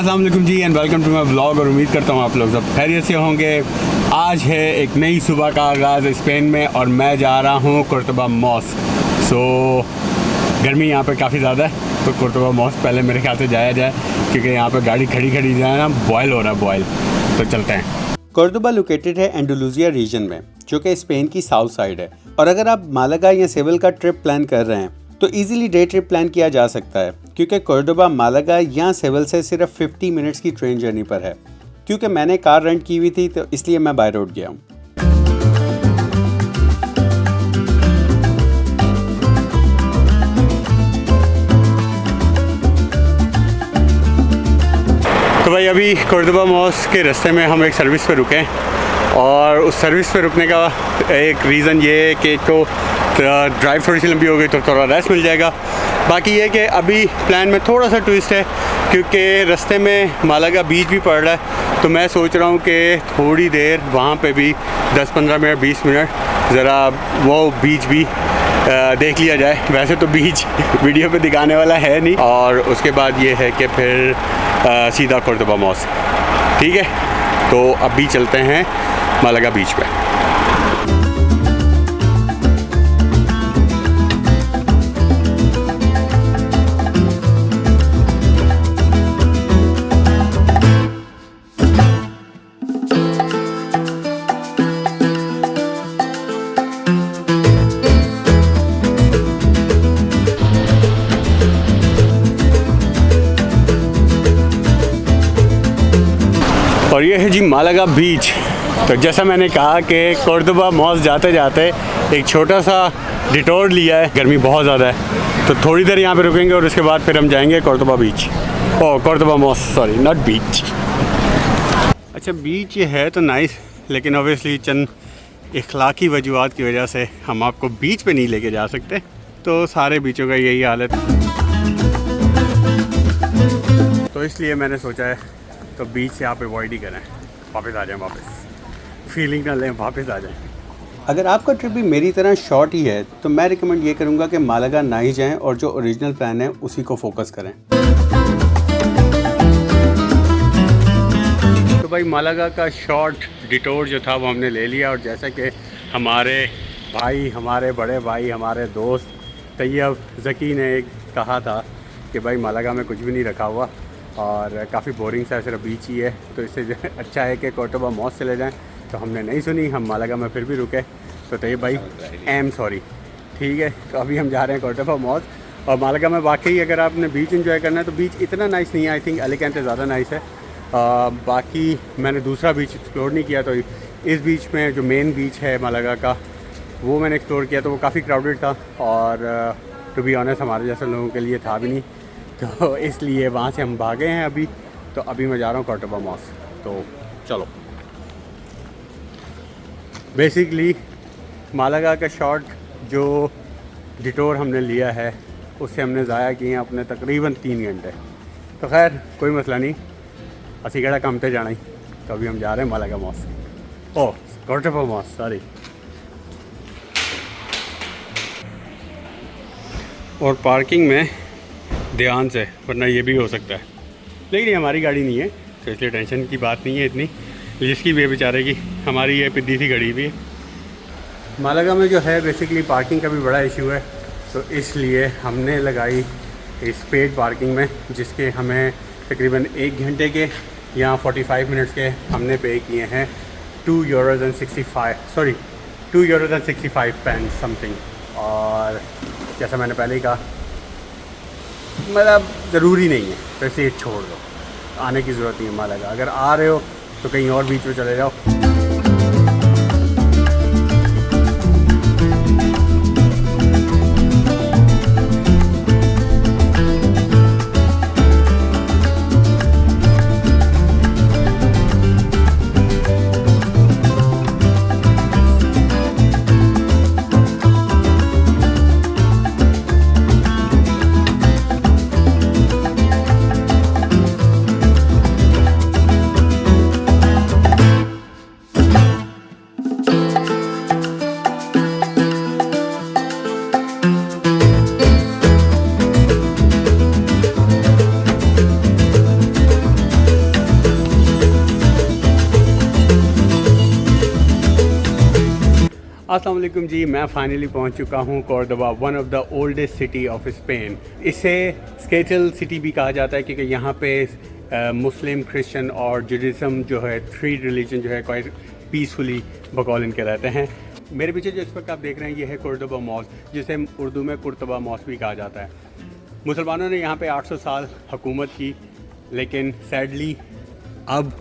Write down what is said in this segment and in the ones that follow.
अस्सलाम वालेकुम जी and welcome to my blog. और उम्मीद करता हूँ आप लोग सब खैरियत से होंगे। आज है एक नई सुबह का आगाज़ स्पेन में और मैं जा रहा हूँ कुर्तबा मॉस्क। गर्मी यहाँ पे काफ़ी ज़्यादा है तो कुर्तबा मॉस्क पहले मेरे ख्याल से जाया जाए क्योंकि यहाँ पे गाड़ी खड़ी जाए ना बॉयल हो रहा है बॉयल। तो चलते हैं। कोर्डोबा लोकेटेड है एंडलुसिया रीजन में जो कि स्पेन की साउथ साइड है। और अगर आप मालागा या सेविल का ट्रिप प्लान कर रहे हैं तो इजीली डे ट्रिप प्लान किया जा सकता है क्योंकि कोर्डोबा मालागा या सेविल से सिर्फ 50 मिनट्स की ट्रेन जर्नी पर है। क्योंकि मैंने कार रेंट की हुई थी तो इसलिए मैं बाय रोड गया हूँ। तो भाई अभी कोर्डोबा मॉस्क के रास्ते में हम एक सर्विस पे रुके और उस सर्विस पे रुकने का एक रीज़न ये है कि एक तो ड्राइव थोड़ी सी लंबी हो गई तो थोड़ा रेस्ट मिल जाएगा। बाकी ये कि अभी प्लान में थोड़ा सा ट्विस्ट है क्योंकि रास्ते में मालागा बीच भी पड़ रहा है तो मैं सोच रहा हूँ कि थोड़ी देर वहाँ पे भी 10-15 मिनट 20 मिनट ज़रा वो बीच भी देख लिया जाए। वैसे तो बीच वीडियो पे दिखाने वाला है नहीं। और उसके बाद ये है कि फिर सीधा कोर्डोबा मॉस्क। ठीक है, तो अभी चलते हैं मालागा बीच पे। और ये है जी मालागा बीच। तो जैसा मैंने कहा कि कोर्डोबा मॉस्क जाते जाते एक छोटा सा डिटोर लिया है। गर्मी बहुत ज़्यादा है तो थोड़ी देर यहाँ पे रुकेंगे और उसके बाद फिर हम जाएंगे Cordoba beach. Cordoba mosque, sorry not beach. अच्छा बीच ये है तो नाइस, लेकिन ऑब्वियसली चंद इखलाकी वजूहात की वजह से हम आपको बीच पे नहीं लेके जा सकते। तो सारे बीचों का यही हाल है तो इसलिए मैंने सोचा है तो बीच से आप अवॉइड ही करें, वापस आ जाएं, वापस फीलिंग ना लें, वापस आ जाएं। अगर आपका ट्रिप भी मेरी तरह शॉर्ट ही है तो मैं रिकमेंड ये करूँगा कि मालागा ना ही जाएं और जो ओरिजिनल प्लान है उसी को फोकस करें। तो भाई मालागा का शॉर्ट डिटोर जो था वो हमने ले लिया। और जैसा कि हमारे भाई, हमारे बड़े भाई, हमारे दोस्त तैयब ज़की ने कहा था कि भाई मालागा में कुछ भी नहीं रखा हुआ और काफ़ी बोरिंग सा सिर्फ बीच ही है, तो इससे अच्छा है कि कोर्डोबा मॉस्क चले जाएं। तो हमने नहीं सुनी, हम मालागा में फिर भी रुके। तो तैयब भाई सॉरी, ठीक है। तो अभी हम जा रहे हैं कोर्डोबा मॉस्क। और मालागा में वाकई अगर आपने बीच एंजॉय करना है तो बीच इतना नाइस नहीं है। आई थिंक एलिकेंटे ज़्यादा नाइस है। बाकी मैंने दूसरा बीच एक्सप्लोर नहीं किया तो इस बीच में जो मेन बीच है मालागा का वो मैंने एक्सप्लोर किया तो वो काफ़ी क्राउडेड था और टू बी ऑनेस्ट हमारे जैसे लोगों के लिए था भी नहीं, तो इसलिए वहाँ से हम भागे हैं अभी। तो अभी मैं जा रहा हूँ कोर्डोबा मॉस्क। तो चलो, बेसिकली मालागा का शॉर्ट जो डिटोर हमने लिया है उससे हमने ज़ाया किए हैं अपने तकरीबन 3 घंटे। तो खैर कोई मसला नहीं, असी केड़ा काम ते जाना ही। तो अभी हम जा रहे हैं Malaga mosque, Cordoba mosque, sorry. और पार्किंग में ध्यान से, वरना ये भी हो सकता है, लेकिन ये हमारी गाड़ी नहीं है तो इसलिए टेंशन की बात नहीं है इतनी। जिसकी भी है बेचारे की, हमारी ये पिद्दी सी गाड़ी भी है। मालागा में जो है बेसिकली पार्किंग का भी बड़ा इशू है तो इसलिए हमने लगाई इस पेड पार्किंग में, जिसके हमें तकरीबन 1 घंटे के या 45 मिनट्स के हमने पे किए हैं £2.65 समथिंग। और जैसा मैंने पहले ही कहा मतलब ज़रूरी नहीं है तो इसे छोड़ दो, आने की ज़रूरत नहीं है मालागा। अगर आ रहे हो तो कहीं और बीच में चले जाओ। अस्सलाम वालेकुम जी, मैं फाइनली पहुंच चुका हूं Cordoba, one of the oldest city of Spain. इसे स्केटल सिटी भी कहा जाता है क्योंकि यहाँ पे मुस्लिम, क्रिश्चियन और जुडिज़म जो है, थ्री रिलीजन जो है क्वाइट पीसफुली बकौल इनके रहते हैं। मेरे पीछे जो इस वक्त आप देख रहे हैं ये है कॉर्डोबा मॉस्क, जिसे उर्दू में कुर्तबा मॉस्क भी कहा जाता है। मुसलमानों ने यहाँ पे 800 साल हुकूमत की, लेकिन सैडली अब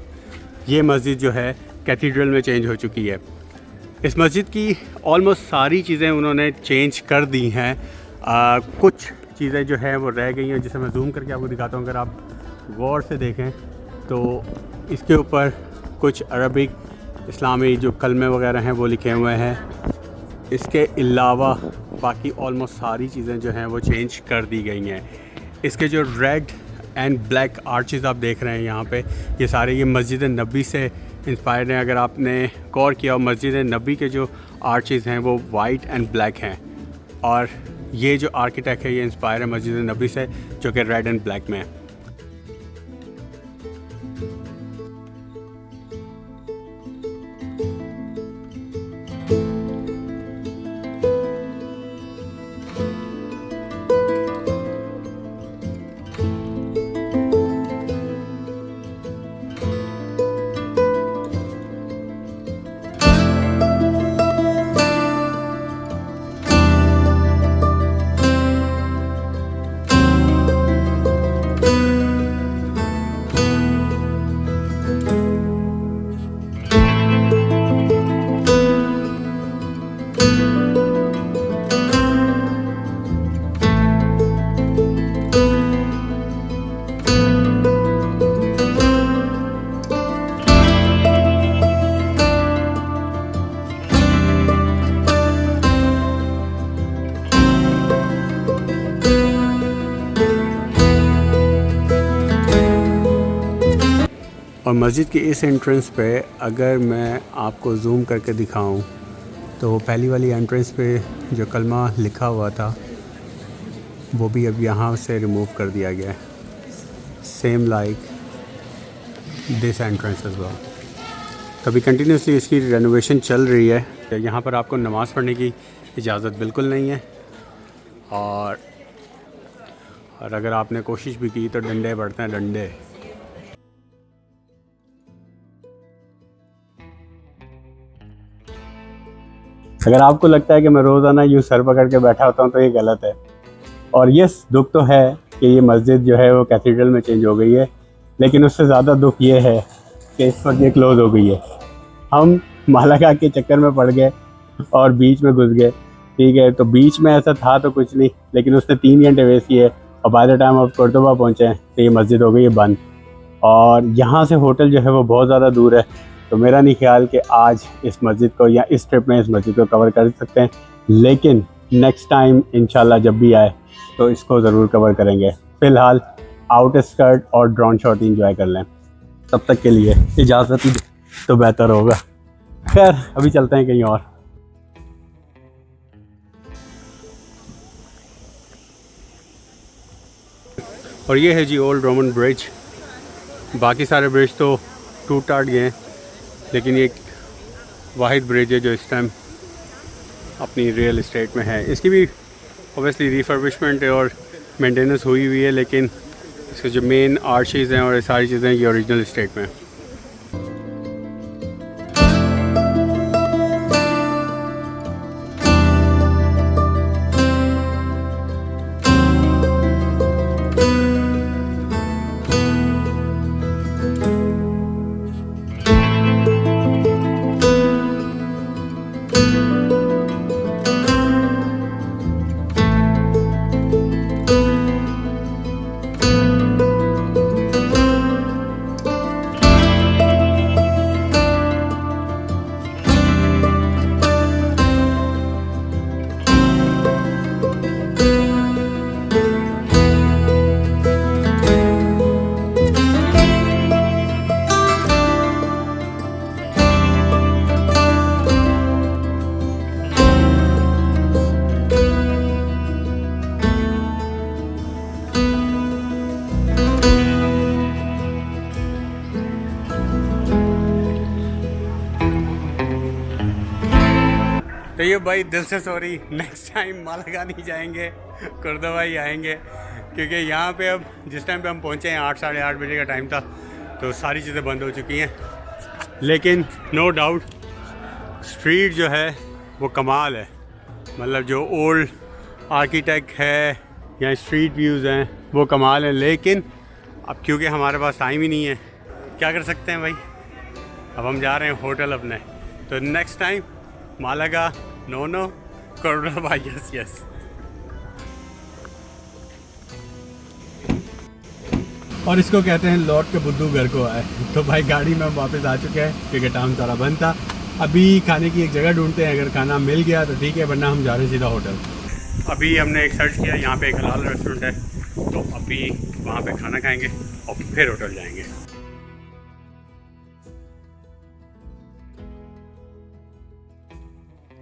ये मस्जिद जो है कैथीड्रल में चेंज हो चुकी है। इस मस्जिद की ऑलमोस्ट सारी चीज़ें उन्होंने चेंज कर दी हैं। कुछ चीज़ें जो हैं वो रह गई हैं, जिसे मैं जूम करके आपको दिखाता हूँ। अगर आप गौर से देखें तो इसके ऊपर कुछ अरबिक इस्लामी जो कलमे वगैरह हैं वो लिखे हुए हैं। इसके अलावा बाकी ऑलमोस्ट सारी चीज़ें जो हैं वो चेंज कर दी गई हैं। इसके जो रेड एंड ब्लैक आर्चेस आप देख रहे हैं यहाँ पे, ये सारे ये मस्जिद नबी से इंस्पायर्ड हैं। अगर आपने गौर किया हो, मस्जिद नबी के जो आर्चेस हैं वो वाइट एंड ब्लैक हैं, और ये जो आर्किटेक्ट है ये इंस्पायर है मस्जिद नबी से, जो कि रेड एंड ब्लैक में है। और मस्जिद की इस एंट्रेंस पे अगर मैं आपको जूम करके दिखाऊं तो पहली वाली एंट्रेंस पे जो कलमा लिखा हुआ था वो भी अब यहाँ से रिमूव कर दिया गया है, same like this entrance as well. कभी कंटिन्यूसली इसकी रेनोवेशन चल रही है। यहाँ पर आपको नमाज़ पढ़ने की इजाज़त बिल्कुल नहीं है, और अगर आपने कोशिश भी की तो डंडे पड़ते हैं, डंडे। अगर आपको लगता है कि मैं रोज़ाना यूँ सर पकड़ के बैठा होता हूँ तो ये गलत है। और यस, दुख तो है कि ये मस्जिद जो है वो कैथीड्रल में चेंज हो गई है, लेकिन उससे ज़्यादा दुख ये है कि इस वक्त ये क्लोज़ हो गई है। हम मालागा के चक्कर में पड़ गए और बीच में घुस गए, ठीक है। तो बीच में ऐसा था तो कुछ नहीं, लेकिन उसने 3 घंटे वेस्ट किए, और बाय द टाइम अब कॉर्डोबा पहुँचे हैं तो ये मस्जिद हो गई है बंद। और यहाँ से होटल जो है वो बहुत ज़्यादा दूर है, तो मेरा नहीं ख्याल कि आज इस मस्जिद को या इस ट्रिप में इस मस्जिद को कवर कर सकते हैं, लेकिन नेक्स्ट टाइम इंशाल्लाह जब भी आए तो इसको ज़रूर कवर करेंगे। फ़िलहाल आउटर स्कर्ट और ड्रोन शॉट इंजॉय कर लें, तब तक के लिए इजाज़त ही तो बेहतर होगा। खैर, अभी चलते हैं कहीं और। और ये है जी ओल्ड रोमन ब्रिज। बाकी सारे ब्रिज तो टूट टाट गए हैं, लेकिन ये एक वाहिद ब्रिज है जो इस टाइम अपनी रियल इस्टेट में है। इसकी भी ऑब्वियसली रिफर्बिशमेंट और मेंटेनेंस हुई हुई है, लेकिन इसके जो मेन आर्चेज़ हैं और ये सारी चीज़ें ये ओरिजिनल स्टेट में हैं। तो ये भाई दिल से सॉरी, नेक्स्ट टाइम मालागा नहीं जाएंगे, कोर्डोबा ही आएंगे, क्योंकि यहाँ पे अब जिस टाइम पे हम पहुँचे हैं 8 साढ़े 8 बजे का टाइम था, तो सारी चीज़ें बंद हो चुकी हैं। लेकिन नो डाउट स्ट्रीट जो है वो कमाल है, मतलब जो ओल्ड आर्किटेक्ट है या स्ट्रीट व्यूज़ हैं वो कमाल है। लेकिन अब क्योंकि हमारे पास टाइम ही नहीं है, क्या कर सकते हैं भाई, अब हम जा रहे हैं होटल अपने। तो next time Malaga no, Cordoba yes. और इसको कहते हैं लौट के बुद्धू घर को आए। तो भाई गाड़ी में हम वापस आ चुके हैं क्योंकि टाउन सारा बंद था। अभी खाने की एक जगह ढूंढते हैं, अगर खाना मिल गया तो ठीक है, वरना हम जा रहे हैं सीधा होटल। अभी हमने एक सर्च किया, यहाँ पे एक हलाल रेस्टोरेंट है, तो अभी वहाँ पे खाना खाएंगे और फिर होटल जाएंगे।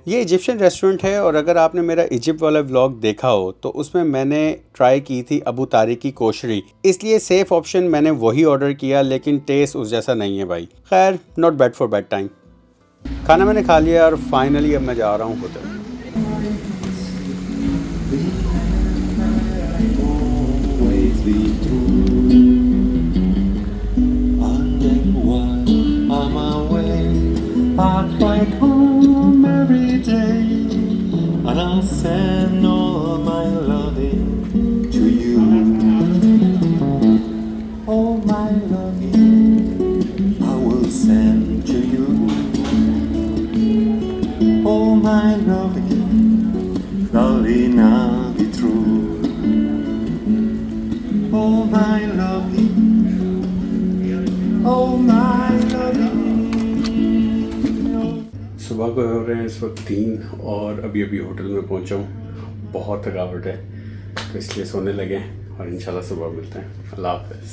ये इजिप्शियन रेस्टोरेंट है, और अगर आपने मेरा इजिप्ट वाला व्लॉग देखा हो तो उसमें मैंने ट्राई की थी अबू तारिक की कोशरी, इसलिए सेफ ऑप्शन मैंने वही ऑर्डर किया, लेकिन टेस्ट उस जैसा नहीं है भाई। खैर, not bad for bed time. खाना मैंने खा लिया और फाइनली अब मैं जा रहा हूँ hotel. And I'll send all my loving to you. All my loving I will send to you. All my loving, darling, I'll be true. All my loving, all my loving. सुबह को हो रहे हैं इस वक्त 3 और अभी होटल में पहुंचा हूँ। बहुत थकावट है तो इसलिए सोने लगे हैं और इंशाल्लाह सुबह मिलते हैं। अल्लाह हाफ़िज़।